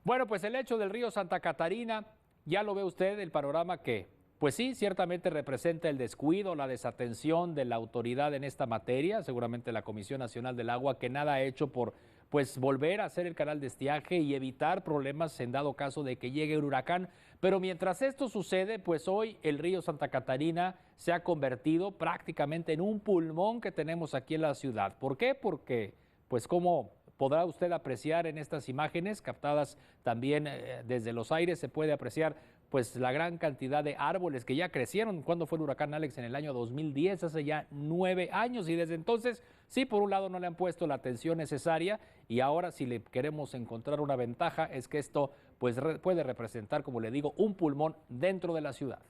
Bueno, pues el hecho del río Santa Catarina, ya lo ve usted, el panorama que, pues sí, ciertamente representa el descuido, la desatención de la autoridad en esta materia, seguramente la Comisión Nacional del Agua, que nada ha hecho por, pues, volver a hacer el canal de estiaje y evitar problemas en dado caso de que llegue el huracán. Pero mientras esto sucede, pues hoy el río Santa Catarina se ha convertido prácticamente en un pulmón que tenemos aquí en la ciudad. ¿Por qué? Porque, pues, como podrá usted apreciar en estas imágenes captadas también desde los aires, se puede apreciar pues la gran cantidad de árboles que ya crecieron cuando fue el huracán Alex en el año 2010, hace ya 9 años, y desde entonces sí, por un lado no le han puesto la atención necesaria, y ahora si le queremos encontrar una ventaja es que esto pues puede representar, como le digo, un pulmón dentro de la ciudad.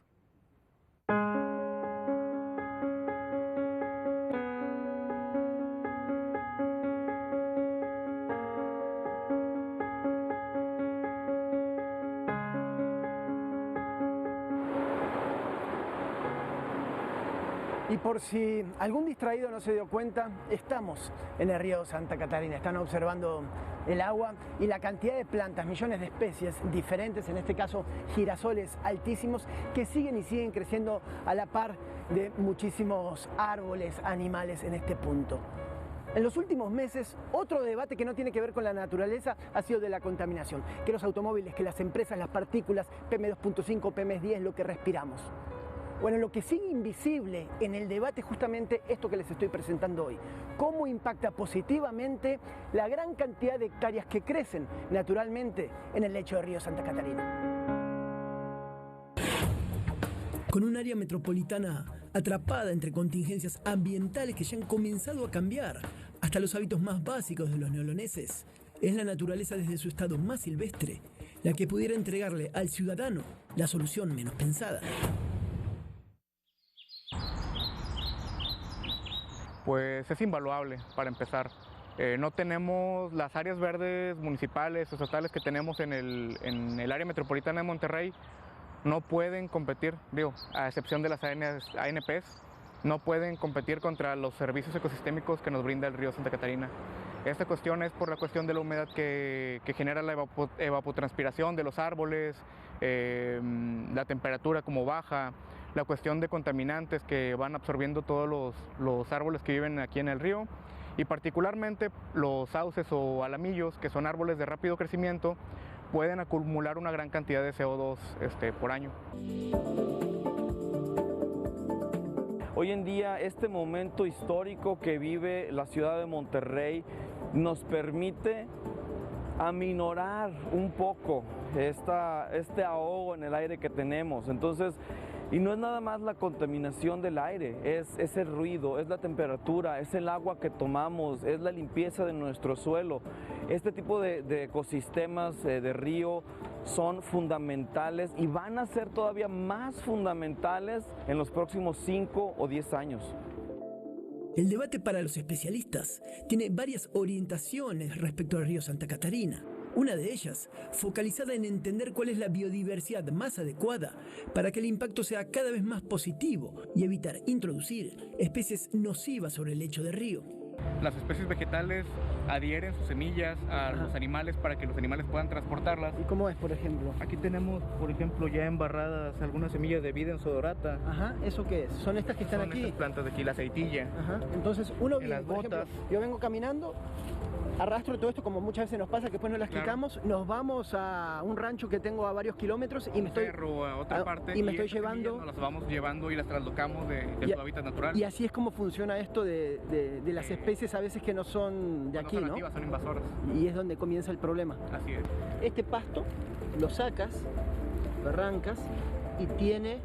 Y por si algún distraído no se dio cuenta, estamos en el río Santa Catarina. Están observando el agua y la cantidad de plantas, millones de especies diferentes, en este caso girasoles altísimos, que siguen y siguen creciendo a la par de muchísimos árboles, animales en este punto. En los últimos meses, otro debate que no tiene que ver con la naturaleza ha sido de la contaminación, que los automóviles, que las empresas, las partículas, PM2.5, PM10, lo que respiramos. Bueno, lo que sigue invisible en el debate es justamente esto que les estoy presentando hoy. Cómo impacta positivamente la gran cantidad de hectáreas que crecen naturalmente en el lecho del río Santa Catarina. Con un área metropolitana atrapada entre contingencias ambientales que ya han comenzado a cambiar hasta los hábitos más básicos de los neoloneses, es la naturaleza desde su estado más silvestre la que pudiera entregarle al ciudadano la solución menos pensada. Pues es invaluable para empezar. No tenemos las áreas verdes municipales o estatales que tenemos en el área metropolitana de Monterrey, no pueden competir, a excepción de las ANPs, no pueden competir contra los servicios ecosistémicos que nos brinda el río Santa Catarina. Esta cuestión es por la cuestión de la humedad que genera la evapotranspiración de los árboles, la temperatura como baja, la cuestión de contaminantes que van absorbiendo todos los árboles que viven aquí en el río, y particularmente los sauces o alamillos, que son árboles de rápido crecimiento, pueden acumular una gran cantidad de CO2 por año. Hoy en día, este momento histórico que vive la ciudad de Monterrey nos permite aminorar un poco este ahogo en el aire que tenemos. Entonces, y no es nada más la contaminación del aire, es el ruido, es la temperatura, es el agua que tomamos, es la limpieza de nuestro suelo. Este tipo de ecosistemas de río son fundamentales y van a ser todavía más fundamentales en los próximos 5 o 10 años. El debate para los especialistas tiene varias orientaciones respecto al río Santa Catarina. Una de ellas, focalizada en entender cuál es la biodiversidad más adecuada para que el impacto sea cada vez más positivo y evitar introducir especies nocivas sobre el lecho del río. Las especies vegetales adhieren sus semillas a los animales para que los animales puedan transportarlas. ¿Y cómo es, por ejemplo? Aquí tenemos, por ejemplo, ya embarradas algunas semillas de Videns odorata. Ajá, ¿eso qué es? ¿Son estas que están aquí? Son estas plantas de aquí, la aceitilla. Ajá, entonces uno viene, las por botas. ejemplo, yo vengo caminando, arrastro todo esto, como muchas veces nos pasa, que después no las quitamos, nos vamos a un rancho que tengo a varios kilómetros y me estoy cerro, a otra parte, y me estoy llevando, nos las vamos llevando y las traslocamos de su hábitat natural. Y así es como funciona esto de las especies a veces que no son de aquí, son ¿no? nativas, son invasoras. Y es donde comienza el problema. Así es. Este pasto lo sacas, lo arrancas y tiene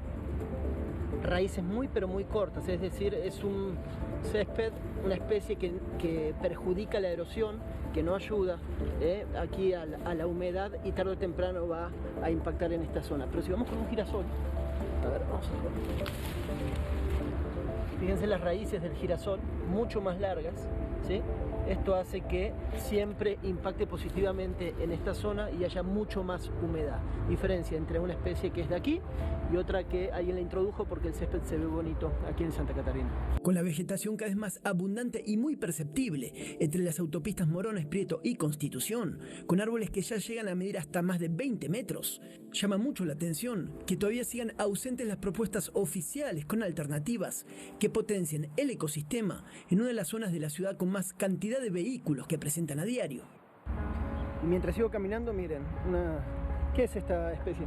raíces muy pero muy cortas, es decir, es un césped, una especie que perjudica la erosión, que no ayuda aquí a la humedad y tarde o temprano va a impactar en esta zona. Pero si vamos con un girasol, a ver, vamos a ver. Fíjense las raíces del girasol, mucho más largas, ¿sí? Esto hace que siempre impacte positivamente en esta zona y haya mucho más humedad. Diferencia entre una especie que es de aquí y otra que alguien la introdujo porque el césped se ve bonito aquí en Santa Catarina. Con la vegetación cada vez más abundante y muy perceptible entre las autopistas Morones, Prieto y Constitución, con árboles que ya llegan a medir hasta más de 20 metros, llama mucho la atención que todavía sigan ausentes las propuestas oficiales con alternativas que potencien el ecosistema en una de las zonas de la ciudad con más cantidad de vehículos que presentan a diario. Y mientras sigo caminando, miren, ¿qué es esta especie?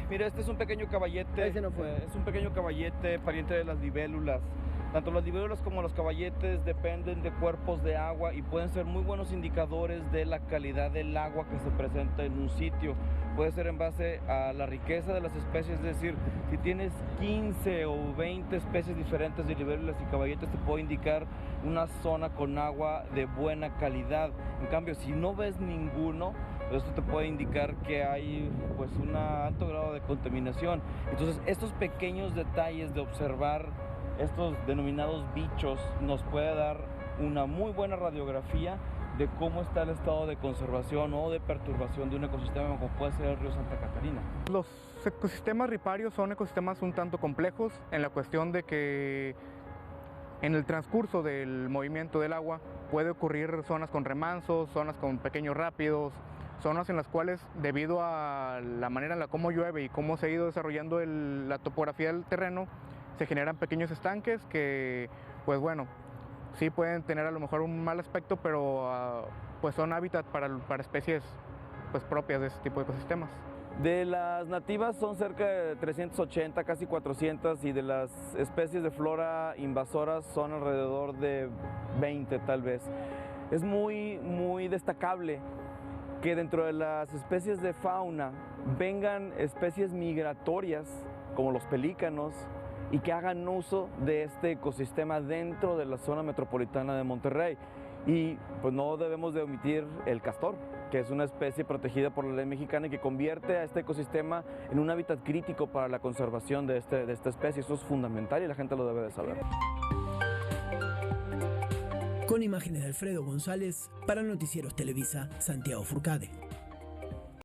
Mira, este es un pequeño caballete. Ese no fue. Es un pequeño caballete pariente de las libélulas. Tanto las libélulas como los caballetes dependen de cuerpos de agua y pueden ser muy buenos indicadores de la calidad del agua que se presenta en un sitio. Puede ser en base a la riqueza de las especies, es decir, si tienes 15 o 20 especies diferentes de libélulas y caballetes, te puede indicar una zona con agua de buena calidad. En cambio, si no ves ninguno, esto te puede indicar que hay pues un alto grado de contaminación. Entonces, estos pequeños detalles de observar estos denominados bichos nos puede dar una muy buena radiografía de cómo está el estado de conservación o de perturbación de un ecosistema como puede ser el río Santa Catarina. Los ecosistemas riparios son ecosistemas un tanto complejos en la cuestión de que en el transcurso del movimiento del agua puede ocurrir zonas con remansos, zonas con pequeños rápidos, zonas en las cuales debido a la manera en la cómo llueve y cómo se ha ido desarrollando la topografía del terreno, se generan pequeños estanques que, pues bueno, sí pueden tener a lo mejor un mal aspecto, pero pues son hábitat para especies pues propias de ese tipo de ecosistemas. De las nativas son cerca de 380, casi 400, y de las especies de flora invasoras son alrededor de 20 tal vez. Es muy destacable que dentro de las especies de fauna vengan especies migratorias como los pelícanos y que hagan uso de este ecosistema dentro de la zona metropolitana de Monterrey. Y pues no debemos de omitir el castor, que es una especie protegida por la ley mexicana y que convierte a este ecosistema en un hábitat crítico para la conservación de esta especie. Eso es fundamental y la gente lo debe de saber. Con imágenes de Alfredo González, para Noticieros Televisa, Santiago Furcade.